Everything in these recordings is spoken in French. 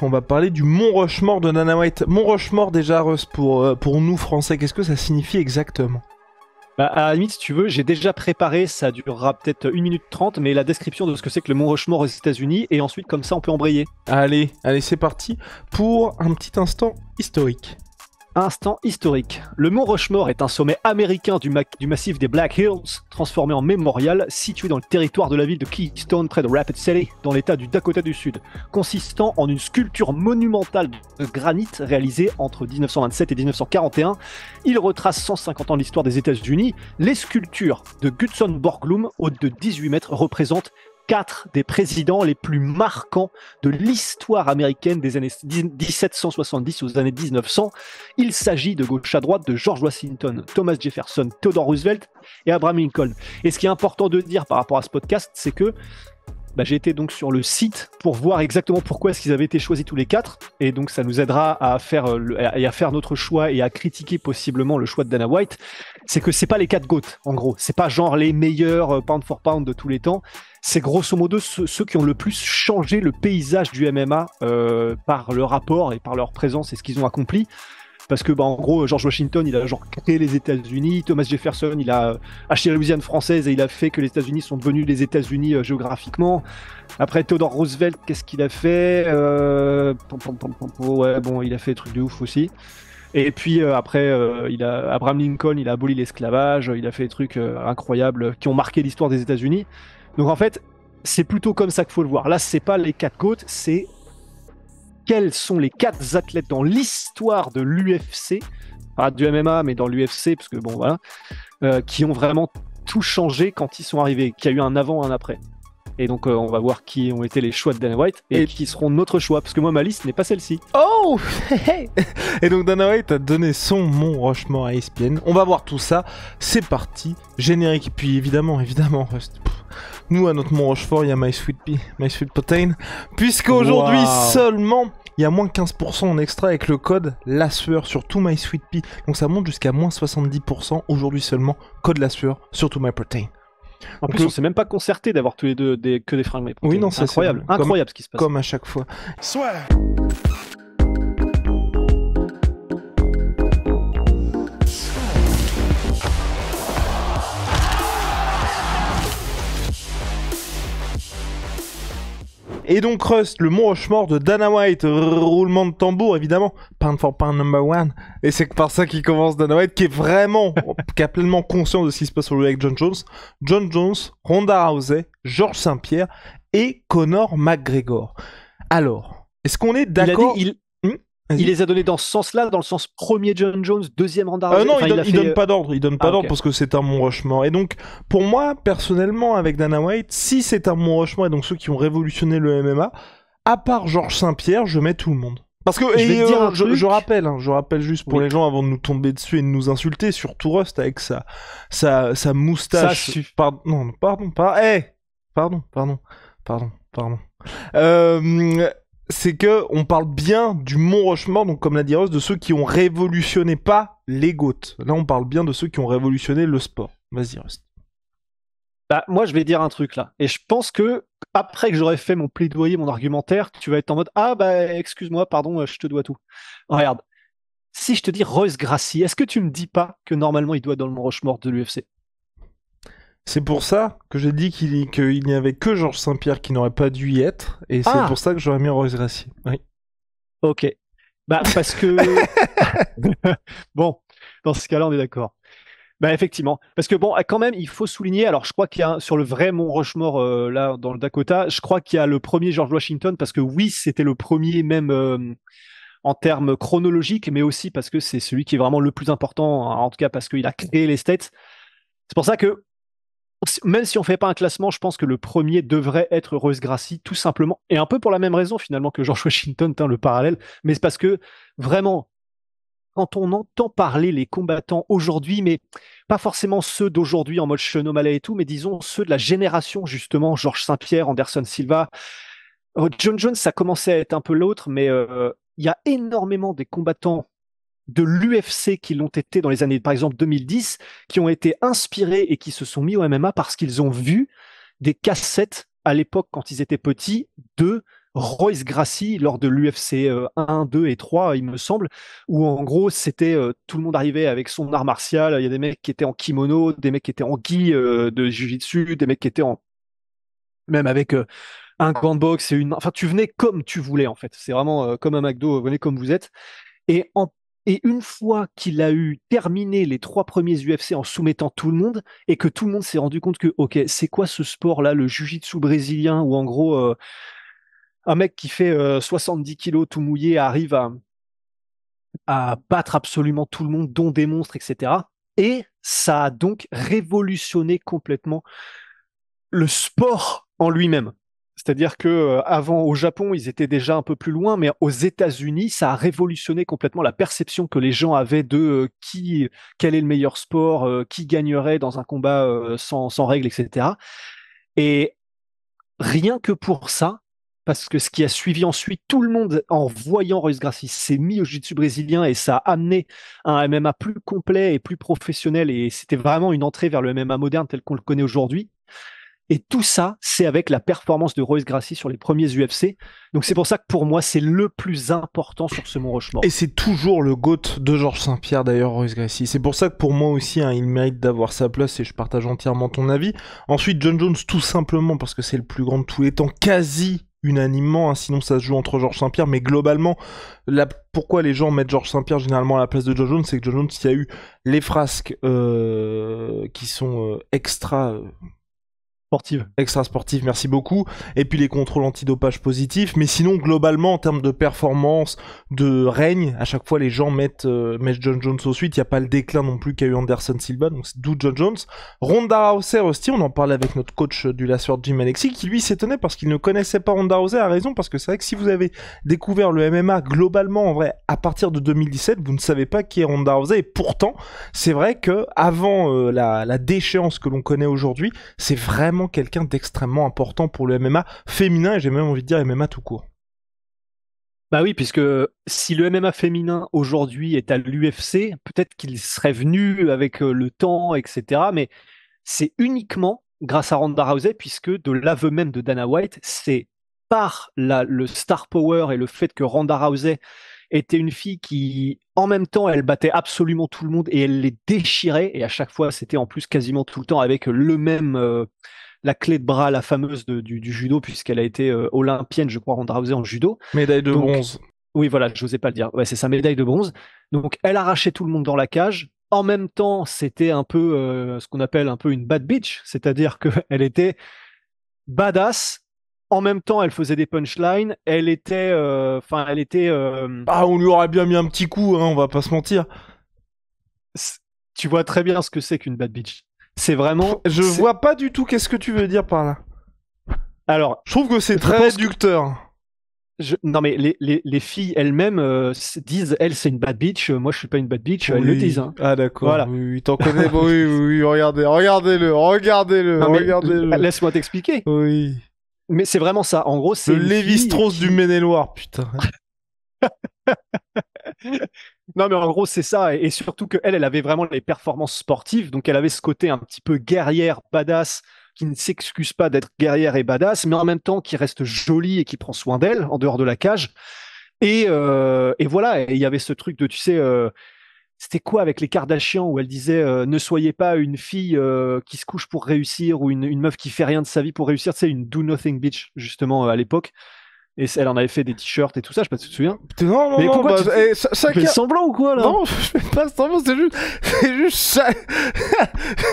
On va parler du Mont Rushmore de Dana White. Mont Rushmore, déjà, Russ, pour nous français, qu'est-ce que ça signifie exactement? Bah, à la limite, si tu veux, j'ai déjà préparé, ça durera peut-être 1 minute 30, mais la description de ce que c'est que le Mont Rushmore aux États-Unis, et ensuite, comme ça, on peut embrayer. Allez, c'est parti pour un petit instant historique. Instant historique. Le Mont Rushmore est un sommet américain du massif des Black Hills, transformé en mémorial, situé dans le territoire de la ville de Keystone, près de Rapid City, dans l'état du Dakota du Sud, consistant en une sculpture monumentale de granit réalisée entre 1927 et 1941. Il retrace 150 ans de l'histoire des États-Unis. Les sculptures de Gutzon Borglum, hautes de 18 mètres, représentent 4 des présidents les plus marquants de l'histoire américaine des années 1770 aux années 1900. Il s'agit de gauche à droite de George Washington, Thomas Jefferson, Theodore Roosevelt et Abraham Lincoln. Et ce qui est important de dire par rapport à ce podcast, c'est que j'ai été donc sur le site pour voir exactement pourquoi est-ce qu'ils avaient été choisis tous les 4, et donc ça nous aidera à faire, à faire notre choix et à critiquer possiblement le choix de Dana White. C'est que c'est pas les 4 GOAT, en gros. C'est pas genre les meilleurs pound for pound de tous les temps. C'est grosso modo ceux qui ont le plus changé le paysage du MMA par leur rapport et par leur présence et ce qu'ils ont accompli. Parce que, en gros, George Washington, il a genre créé les États-Unis. Thomas Jefferson, il a acheté la Louisiane française et il a fait que les États-Unis sont devenus les États-Unis géographiquement. Après, Theodore Roosevelt, qu'est-ce qu'il a fait Ouais, bon, il a fait des trucs de ouf aussi. Et puis après, Abraham Lincoln, il a aboli l'esclavage. Il a fait des trucs incroyables qui ont marqué l'histoire des États-Unis. Donc en fait, c'est plutôt comme ça qu'il faut le voir. Là, c'est pas les 4 GOAT, c'est quels sont les 4 athlètes dans l'histoire de l'UFC, pas du MMA, mais dans l'UFC, parce que bon, voilà, qui ont vraiment tout changé quand ils sont arrivés, qu'il y a eu un avant, un après. Et donc, on va voir qui ont été les choix de Dana White et qui seront notre choix, parce que moi, ma liste n'est pas celle-ci. Oh Et donc Dana White a donné son Mont Rushmore à ESPN. On va voir tout ça. C'est parti. Générique. Et puis évidemment, Rust. Nous, à notre Mont Rochefort, il y a My Sweet Pea, My Sweet Protein. Puisqu'aujourd'hui seulement, il y a moins 15% en extra avec le code La Sueur sur tout My Sweet Pea. Donc ça monte jusqu'à moins 70% aujourd'hui seulement. Code La Sueur sur tout My Protein. En plus, on s'est même pas concerté d'avoir tous les deux que des fringues My Protein. Oui, non, c'est incroyable. Incroyable ce qui se passe. Comme à chaque fois. Soit. Et donc Rust, le Mont Rushmore de Dana White, roulement de tambour évidemment, pound for pound number one, et c'est par ça qu'il commence Dana White, qui est pleinement conscient de ce qui se passe sur lui avec John Jones, Ronda Rousey, Georges Saint-Pierre et Conor McGregor. Alors, est-ce qu'on est d'accord? Il les a donnés dans ce sens-là, dans le sens premier John Jones, deuxième Ronda Rousey. Non, il donne pas d'ordre. Il donne pas d'ordre parce que c'est un Mont Rushmore. Et donc, pour moi, personnellement, avec Dana White, si c'est un Mont Rushmore et donc ceux qui ont révolutionné le MMA, à part Georges Saint-Pierre, je mets tout le monde. Parce que je rappelle juste pour les gens avant de nous tomber dessus et de nous insulter, surtout Rust avec sa moustache. Pardon. C'est que on parle bien du Mont Rushmore, donc comme l'a dit Rust, de ceux qui ont révolutionné, pas les GOAT. Là, on parle bien de ceux qui ont révolutionné le sport. Vas-y, Rust. Moi, je vais dire un truc là. Et je pense que après que j'aurai fait mon plaidoyer, mon argumentaire, tu vas être en mode excuse-moi, pardon, je te dois tout. Regarde, si je te dis Royce Gracie, est-ce que tu me dis pas que normalement il doit être dans le Mont Rushmore de l'UFC? C'est pour ça que j'ai dit qu'il n'y avait que Georges Saint-Pierre qui n'aurait pas dû y être, et c'est pour ça que j'aurais mis Royce Gracie. Oui. Ok. Parce que... Bon, dans ce cas-là, on est d'accord. Effectivement. Parce que quand même, il faut souligner, alors je crois qu'il y a sur le vrai Mont Rushmore, là, dans le Dakota, je crois qu'il y a le premier George Washington, parce que oui, c'était le premier même... en termes chronologiques, mais aussi parce que c'est celui qui est vraiment le plus important, en tout cas parce qu'il a créé les States. C'est pour ça que même si on fait pas un classement, je pense que le premier devrait être Royce Gracie, tout simplement, et un peu pour la même raison finalement que George Washington, le parallèle, mais c'est parce que vraiment, quand on entend parler les combattants aujourd'hui, mais pas forcément ceux d'aujourd'hui en mode Sean O'Malley et tout, mais disons ceux de la génération justement, Georges Saint-Pierre, Anderson Silva, John Jones, ça commençait à être un peu l'autre, mais il y a énormément des combattants de l'UFC qui l'ont été dans les années, par exemple 2010, qui ont été inspirés et qui se sont mis au MMA parce qu'ils ont vu des cassettes à l'époque, quand ils étaient petits, de Royce Gracie lors de l'UFC 1, 2 et 3, il me semble, où en gros, c'était tout le monde arrivait avec son art martial. Il y a des mecs qui étaient en kimono, des mecs qui étaient en gi de jiu-jitsu, des mecs qui étaient même avec un gant de boxe et une. Enfin, tu venais comme tu voulais, en fait. C'est vraiment comme un McDo, venez comme vous êtes. Et, en- et une fois qu'il a eu terminé les 3 premiers UFC en soumettant tout le monde, et que tout le monde s'est rendu compte que, ok, c'est quoi ce sport-là, le jiu-jitsu brésilien, où en gros, un mec qui fait 70 kilos tout mouillé arrive à battre absolument tout le monde, dont des monstres, etc. Et ça a donc révolutionné complètement le sport en lui-même. C'est-à-dire que avant au Japon, ils étaient déjà un peu plus loin, mais aux États-Unis, ça a révolutionné complètement la perception que les gens avaient de quel est le meilleur sport, qui gagnerait dans un combat sans règles, etc. Et rien que pour ça, parce que ce qui a suivi ensuite, tout le monde, en voyant Royce Gracie, s'est mis au jiu-jitsu brésilien et ça a amené un MMA plus complet et plus professionnel. Et c'était vraiment une entrée vers le MMA moderne tel qu'on le connaît aujourd'hui. Et tout ça, c'est avec la performance de Royce Gracie sur les premiers UFC. Donc c'est pour ça que pour moi, c'est le plus important sur ce Mont Rushmore. Et c'est toujours le GOAT de Georges Saint-Pierre d'ailleurs, Royce Gracie. C'est pour ça que pour moi aussi, hein, il mérite d'avoir sa place et je partage entièrement ton avis. Ensuite, John Jones, tout simplement parce que c'est le plus grand de tous les temps, quasi unanimement, hein, sinon ça se joue entre Georges Saint-Pierre, mais globalement, pourquoi les gens mettent Georges Saint-Pierre généralement à la place de John Jones, c'est que John Jones, il y a eu les frasques qui sont Sportive. extra sportif, merci beaucoup. Et puis les contrôles antidopage positifs. Mais sinon, globalement, en termes de performance, de règne, à chaque fois, les gens mettent John Jones au suite. Il n'y a pas le déclin non plus qu'a eu Anderson Silva, donc c'est d'où John Jones. Ronda Rousey aussi, on en parlait avec notre coach du Last Word, Jim Alexis, qui lui s'étonnait parce qu'il ne connaissait pas Ronda Rousey, a raison, parce que c'est vrai que si vous avez découvert le MMA globalement, en vrai, à partir de 2017, vous ne savez pas qui est Ronda Rousey. Et pourtant, c'est vrai que avant la déchéance que l'on connaît aujourd'hui, c'est vraiment quelqu'un d'extrêmement important pour le MMA féminin et j'ai même envie de dire MMA tout court. Bah oui, puisque si le MMA féminin aujourd'hui est à l'UFC, peut-être qu'il serait venu avec le temps, etc. Mais c'est uniquement grâce à Ronda Rousey, puisque de l'aveu même de Dana White, c'est par le star power et le fait que Ronda Rousey était une fille qui, en même temps, elle battait absolument tout le monde et elle les déchirait. Et à chaque fois, c'était en plus quasiment tout le temps avec le même, la clé de bras, la fameuse du judo, puisqu'elle a été olympienne, je crois, Ronda Rousey en judo. Médaille de Donc, bronze. oui, voilà, je n'osais pas le dire. Ouais, c'est sa médaille de bronze. Donc, elle arrachait tout le monde dans la cage. En même temps, c'était un peu ce qu'on appelle un peu une bad bitch, c'est-à-dire qu'elle était badass. En même temps, elle faisait des punchlines. Elle était, Ah, on lui aurait bien mis un petit coup, hein, on va pas se mentir. tu vois très bien ce que c'est qu'une bad bitch. C'est vraiment. Je vois pas du tout qu'est-ce que tu veux dire par là. Alors, je trouve que c'est très réducteur. Non mais les filles elles-mêmes disent, elles c'est une bad bitch, moi je suis pas une bad bitch, oui. Elles le disent. Hein. Ah d'accord, voilà. Oui, t'en connais, oui, regardez-le. Non, laisse-moi t'expliquer. Oui. Mais c'est vraiment ça, en gros c'est le Lévi-Strauss du Maine-et-Loire, putain. Non mais en gros c'est ça, et surtout qu'elle avait vraiment les performances sportives, donc elle avait ce côté un petit peu guerrière, badass, qui ne s'excuse pas d'être guerrière et badass, mais en même temps qui reste jolie et qui prend soin d'elle en dehors de la cage. Et voilà, et il y avait ce truc de, tu sais, c'était quoi avec les Kardashians où elle disait ne soyez pas une fille qui se couche pour réussir ou une meuf qui fait rien de sa vie pour réussir, tu sais, une do nothing bitch justement à l'époque. Et elle en avait fait des t-shirts et tout ça, je sais pas si tu te souviens. Non, mais pourquoi tu fais semblant ou quoi là? Non, je fais pas semblant, c'est juste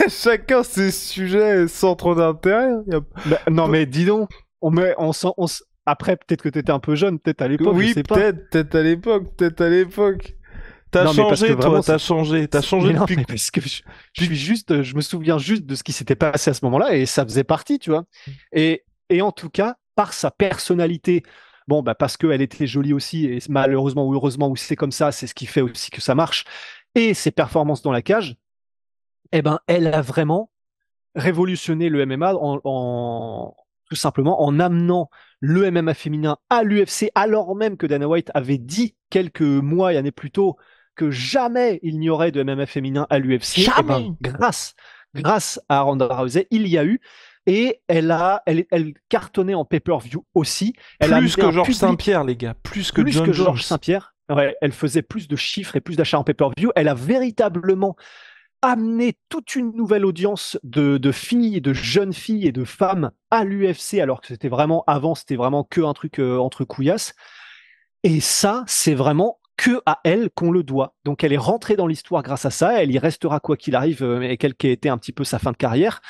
chacun ses sujets sans trop d'intérêt. Bah, non mais dis donc, après peut-être que t'étais un peu jeune, peut-être à l'époque, oui, je sais pas. peut-être à l'époque. T'as changé, toi, t'as changé depuis. Non, parce que je me souviens juste de ce qui s'était passé à ce moment-là et ça faisait partie, tu vois. Et en tout cas, par sa personnalité, bon, bah parce qu'elle était jolie aussi, et malheureusement ou heureusement, ou c'est comme ça, c'est ce qui fait aussi que ça marche, et ses performances dans la cage, eh ben, elle a vraiment révolutionné le MMA tout simplement en amenant le MMA féminin à l'UFC, alors même que Dana White avait dit quelques mois et années plus tôt que jamais il n'y aurait de MMA féminin à l'UFC. Eh ben, grâce à Ronda Rousey, il y a eu. Et elle cartonnait en pay-per-view aussi. Elle Plus amenait que un Georges public Saint-Pierre, les gars. Plus que plus John que Jones. Georges Saint-Pierre. Ouais, elle faisait plus de chiffres et plus d'achats en pay-per-view. Elle a véritablement amené toute une nouvelle audience de filles, de jeunes filles et de femmes à l'UFC, alors que avant, c'était vraiment que un truc entre couillasses. Et ça, c'est vraiment que à elle qu'on le doit. Donc elle est rentrée dans l'histoire grâce à ça. Elle y restera quoi qu'il arrive, et quelle qu'ait été un petit peu sa fin de carrière.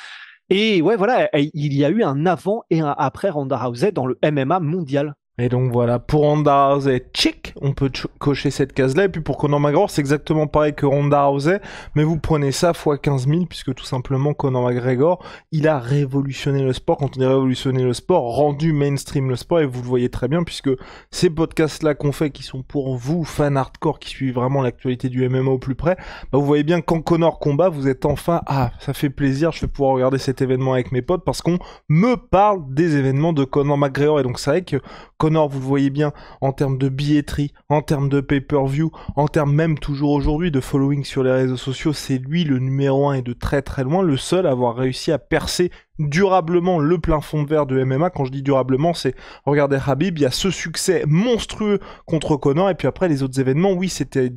Et ouais, voilà, il y a eu un avant et un après Ronda Rousey dans le MMA mondial. Et donc voilà, pour Ronda Rousey, check, on peut cocher cette case-là. Et puis pour Conor McGregor, c'est exactement pareil que Ronda Rousey, mais vous prenez ça fois 15 000, puisque tout simplement Conor McGregor, il a révolutionné le sport. Quand on dit révolutionné le sport, rendu mainstream le sport, et vous le voyez très bien, puisque ces podcasts-là qu'on fait, qui sont pour vous, fans hardcore, qui suivent vraiment l'actualité du MMA au plus près, bah vous voyez bien quand Conor combat, vous êtes enfin, ça fait plaisir, je vais pouvoir regarder cet événement avec mes potes, parce qu'on me parle des événements de Conor McGregor. Et donc c'est vrai que Conor, vous le voyez bien, en termes de billetterie, en termes de pay-per-view, en termes même toujours aujourd'hui de following sur les réseaux sociaux, c'est lui le numéro 1 et de très très loin le seul à avoir réussi à percer durablement le plein fond de verre de MMA. Quand je dis durablement, c'est, regardez Khabib, il y a ce succès monstrueux contre Conor, et puis après les autres événements, oui, c'était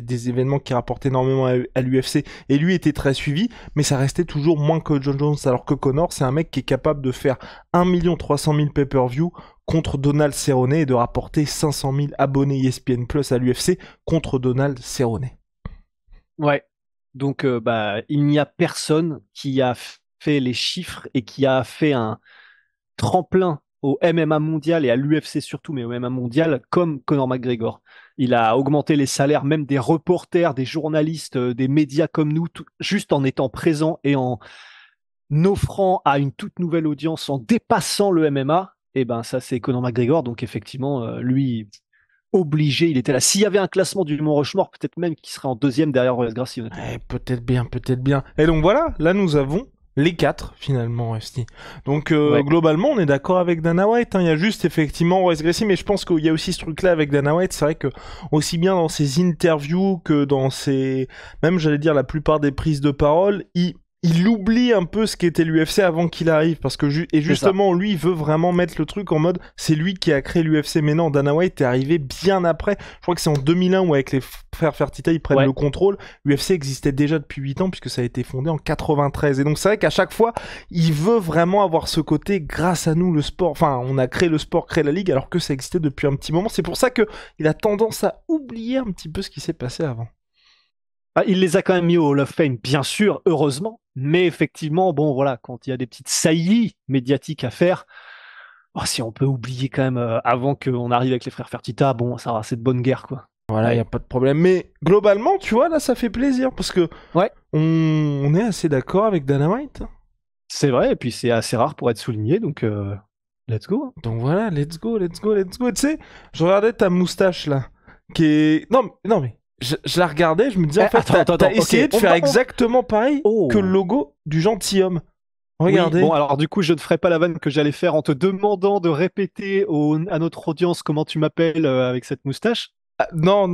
des événements qui rapportaient énormément à l'UFC, et lui était très suivi, mais ça restait toujours moins que John Jones, alors que Conor, c'est un mec qui est capable de faire 1 300 000 pay-per-view contre Donald Cerrone et de rapporter 500 000 abonnés ESPN Plus à l'UFC contre Donald Cerrone. Ouais. Donc, il n'y a personne qui a fait les chiffres et qui a fait un tremplin au MMA mondial et à l'UFC surtout, mais au MMA mondial, comme Conor McGregor. Il a augmenté les salaires même des reporters, des journalistes, des médias comme nous, juste en étant présent et en offrant à une toute nouvelle audience, en dépassant le MMA. Et ben ça, c'est Conor McGregor. Donc effectivement, lui, obligé, il était là. S'il y avait un classement du Mont Rushmore, peut-être même qu'il serait en deuxième derrière Royce Gracie. Peut-être bien, peut-être bien. Et donc voilà, là nous avons les 4 finalement, Rusty. Donc globalement, on est d'accord avec Dana White. Il y a juste effectivement Royce Gracie, mais je pense qu'il y a aussi ce truc-là avec Dana White. C'est vrai que aussi bien dans ses interviews que dans ses, même j'allais dire la plupart des prises de parole, il oublie un peu ce qu'était l'UFC avant qu'il arrive, parce que justement lui il veut vraiment mettre le truc en mode c'est lui qui a créé l'UFC. Mais non, Dana White est arrivé bien après. Je crois que c'est en 2001 où avec les frères Fertitta ils prennent le contrôle. L'UFC existait déjà depuis 8 ans puisque ça a été fondé en 93. Et donc c'est vrai qu'à chaque fois il veut vraiment avoir ce côté grâce à nous le sport, enfin on a créé le sport, créé la ligue, alors que ça existait depuis un petit moment. C'est pour ça que il a tendance à oublier un petit peu ce qui s'est passé avant. Il les a quand même mis au Hall of Fame, bien sûr, heureusement. Mais effectivement, bon, voilà, quand il y a des petites saillies médiatiques à faire, si on peut oublier quand même, avant qu'on arrive avec les frères Fertitta, bon, ça va, c'est de bonne guerre, quoi. Voilà, il n'y a pas de problème. Mais globalement, tu vois, là, ça fait plaisir, parce que on est assez d'accord avec Dana White. C'est vrai, et puis c'est assez rare pour être souligné, donc let's go. Donc voilà, let's go. Tu sais, je regardais ta moustache, là, qui est... Non, mais... Je la regardais, je me disais, en fait, t'as essayé de faire exactement pareil que le logo du gentilhomme. Regardez. Oui, bon, alors du coup, je ne ferai pas la vanne que j'allais faire en te demandant de répéter à notre audience comment tu m'appelles avec cette moustache. Non.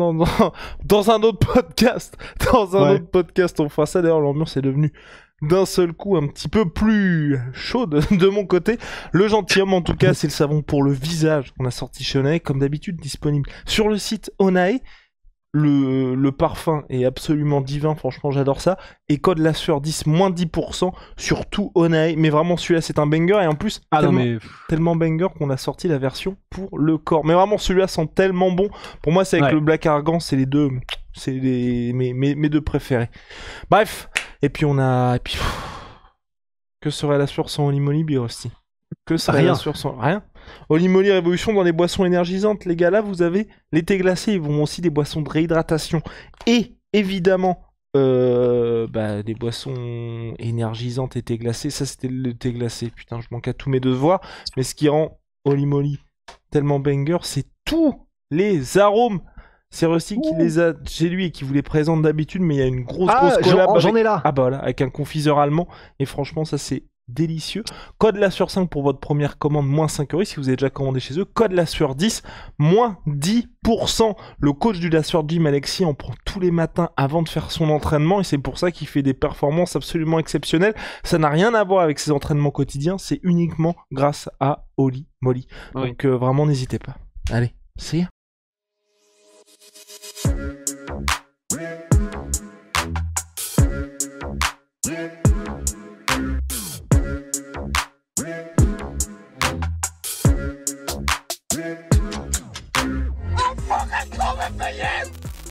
Dans un autre podcast. Autre podcast, on fera ça. D'ailleurs, l'ambiance est devenue d'un seul coup un petit peu plus chaude de mon côté. Le gentilhomme, en tout cas, c'est le savon pour le visage qu'on a sorti chez Onae, comme d'habitude, disponible sur le site Onae. Le parfum est absolument divin, franchement j'adore ça. Et code la sueur 10, moins 10% sur tout Onae. Mais vraiment celui-là c'est un banger, et en plus tellement banger qu'on a sorti la version pour le corps. Mais vraiment celui-là sent tellement bon. Pour moi c'est avec le Black Argan, c'est les deux, c'est mes deux préférés. Bref, et puis que serait la sueur sans Holy Moly Birosti? Que serait la sueur sans... Rien. Holy Moly Révolution dans les boissons énergisantes, les gars, là vous avez les thés glacés, ils vont aussi des boissons de réhydratation et évidemment des boissons énergisantes et thé glacé. Ça c'était le thé glacé, putain je manque à tous mes devoirs. Mais ce qui rend Holy Moly tellement banger, c'est tous les arômes. C'est Rusty qui les a chez lui et qui vous les présente d'habitude, mais il y a une grosse collab j'en ai là. Voilà, avec un confiseur allemand, et franchement ça c'est délicieux. Code la sueur 5 pour votre première commande, moins 5 € si vous avez déjà commandé chez eux. Code la sueur 10, moins 10%. Le coach du La Sueur Gym, Alexis, en prend tous les matins avant de faire son entraînement et c'est pour ça qu'il fait des performances absolument exceptionnelles. Ça n'a rien à voir avec ses entraînements quotidiens, c'est uniquement grâce à Holy Moly. Oui. Donc vraiment n'hésitez pas. Allez, c'est I'm fucking coming for you!